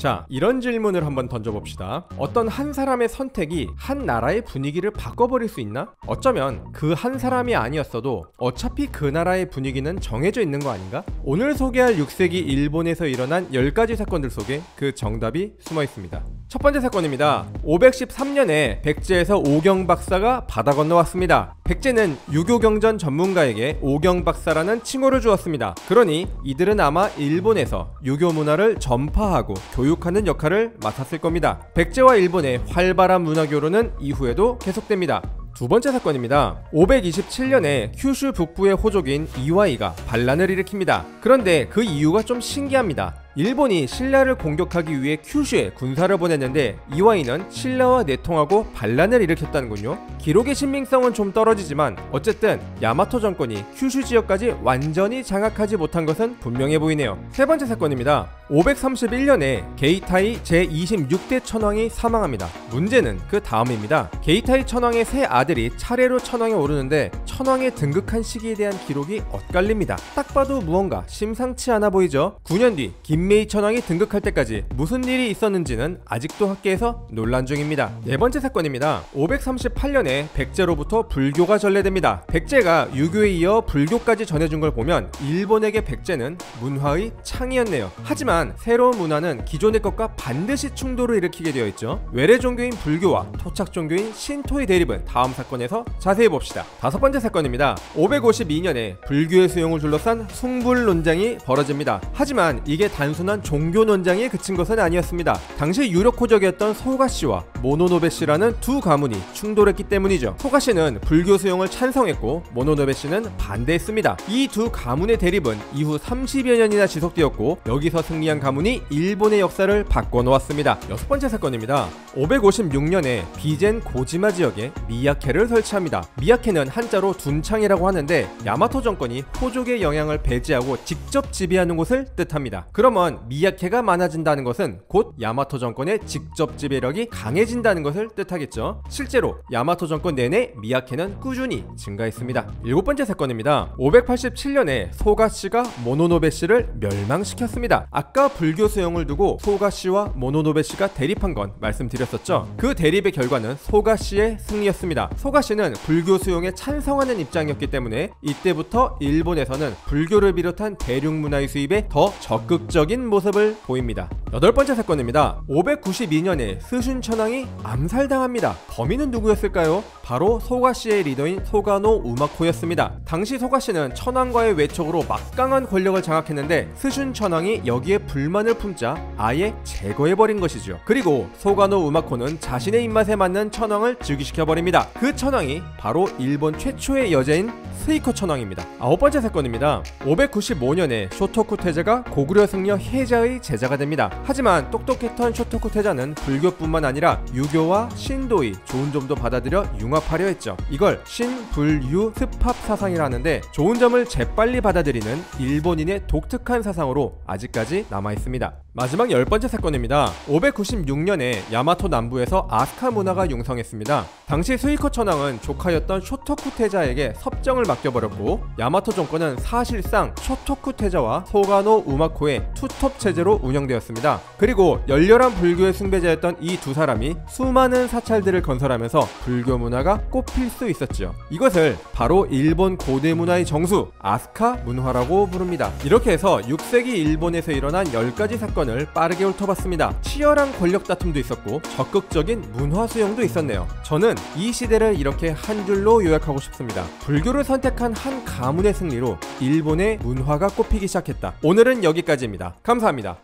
자, 이런 질문을 한번 던져봅시다. 어떤 한 사람의 선택이 한 나라의 분위기를 바꿔버릴 수 있나? 어쩌면 그 한 사람이 아니었어도 어차피 그 나라의 분위기는 정해져 있는 거 아닌가? 오늘 소개할 6세기 일본에서 일어난 10가지 사건들 속에 그 정답이 숨어 있습니다. 첫 번째 사건입니다. 513년에 백제에서 오경 박사가 바다 건너왔습니다. 백제는 유교경전 전문가에게 오경 박사라는 칭호를 주었습니다. 그러니 이들은 아마 일본에서 유교 문화를 전파하고 교육하는 역할을 맡았을 겁니다. 백제와 일본의 활발한 문화 교류는 이후에도 계속됩니다. 두 번째 사건입니다. 527년에 큐슈 북부의 호족인 이와이가 반란을 일으킵니다. 그런데 그 이유가 좀 신기합니다. 일본이 신라를 공격하기 위해 큐슈에 군사를 보냈는데 이와이는 신라와 내통하고 반란을 일으켰다는군요. 기록의 신빙성은 좀 떨어지지만 어쨌든 야마토 정권이 큐슈 지역까지 완전히 장악하지 못한 것은 분명해 보이네요. 세 번째 사건입니다. 531년에 게이타이 제26대 천황이 사망합니다. 문제는 그 다음입니다. 게이타이 천황의 세 아들이 차례로 천황에 오르는데 천황에 등극한 시기에 대한 기록이 엇갈립니다. 딱 봐도 무언가 심상치 않아 보이죠? 9년 뒤 김메이 천황이 등극할 때까지 무슨 일이 있었는지는 아직도 학계에서 논란 중입니다. 네 번째 사건입니다. 538년에 백제로부터 불교가 전래됩니다. 백제가 유교에 이어 불교까지 전해준 걸 보면 일본에게 백제는 문화의 창이었네요. 하지만 새로운 문화는 기존의 것과 반드시 충돌을 일으키게 되어 있죠. 외래 종교인 불교와 토착 종교인 신토의 대립은 다음 사건에서 자세히 봅시다. 다섯 번째 사건입니다. 552년에 불교의 수용을 둘러싼 숭불 논쟁이 벌어집니다. 하지만 이게 단순한 종교 논쟁에 그친 것은 아니었습니다. 당시 유력 호족이었던 소가씨와 모노노베씨라는 두 가문이 충돌했기 때문이죠. 소가씨는 불교 수용을 찬성했고 모노노베씨는 반대했습니다. 이 두 가문의 대립은 이후 30여 년이나 지속되었고 여기서 승리한 가문이 일본의 역사를 바꿔놓았습니다. 여섯 번째 사건입니다. 556년에 비젠 고지마 지역에 미야케를 설치합니다. 미야케는 한자로 둔창이라고 하는데 야마토 정권이 호족의 영향을 배제하고 직접 지배하는 곳을 뜻합니다. 그러면 미야케가 많아진다는 것은 곧 야마토 정권의 직접 지배력이 강해진다는 것을 뜻하겠죠. 실제로 야마토 정권 내내 미야케는 꾸준히 증가했습니다. 일곱 번째 사건입니다. 587년에 소가씨가 모노노베씨를 멸망시켰습니다. 아까 불교 수용을 두고 소가씨와 모노노베씨가 대립한 건 말씀드렸었죠. 그 대립의 결과는 소가씨의 승리였습니다. 소가씨는 불교 수용에 찬성하는 입장이었기 때문에 이때부터 일본에서는 불교를 비롯한 대륙문화의 수입에 더 적극적인 모습을 보입니다. 여덟 번째 사건입니다. 592년에 스슌 천황이 암살당합니다. 범인은 누구였을까요? 바로 소가씨의 리더인 소가노 우마코였습니다. 당시 소가씨는 천황과의 외척으로 막강한 권력을 장악했는데 스슌 천황이 여기에 불만을 품자 아예 제거해버린 것이죠. 그리고 소가노 우마코는 자신의 입맛에 맞는 천황을 즉위시켜버립니다. 그 천황이 바로 일본 최초의 여자인 스이코 천황입니다. 아홉 번째 사건입니다. 595년에 쇼토쿠 태자가 고구려 승려 혜자의 제자가 됩니다. 하지만 똑똑했던 쇼토쿠 태자는 불교뿐만 아니라 유교와 신도의 좋은 점도 받아들여 융합하려 했죠. 이걸 신불유 습합 사상이라는데 좋은 점을 재빨리 받아들이는 일본인의 독특한 사상으로 아직까지 남아있습니다. 마지막 열 번째 사건입니다. 596년에 야마토 남부에서 아스카 문화가 융성했습니다. 당시 스이코 천황은 조카였던 쇼토쿠 태자에게 섭정을 맡겨버렸고 야마토 정권은 사실상 쇼토쿠 태자와 소가노 우마코의 투톱 체제로 운영되었습니다. 그리고 열렬한 불교의 숭배자였던 이 두 사람이 수많은 사찰들을 건설하면서 불교 문화가 꽃필 수 있었죠. 이것을 바로 일본 고대 문화의 정수 아스카 문화라고 부릅니다. 이렇게 해서 6세기 일본에서 일어난 10가지 사건을 빠르게 훑어봤습니다. 치열한 권력 다툼도 있었고 적극적인 문화 수용도 있었네요. 저는 이 시대를 이렇게 한 줄로 요약하고 싶습니다. 불교를 선택한 한 가문의 승리로 일본의 문화가 꽃피기 시작했다. 오늘은 여기까지입니다. 감사합니다.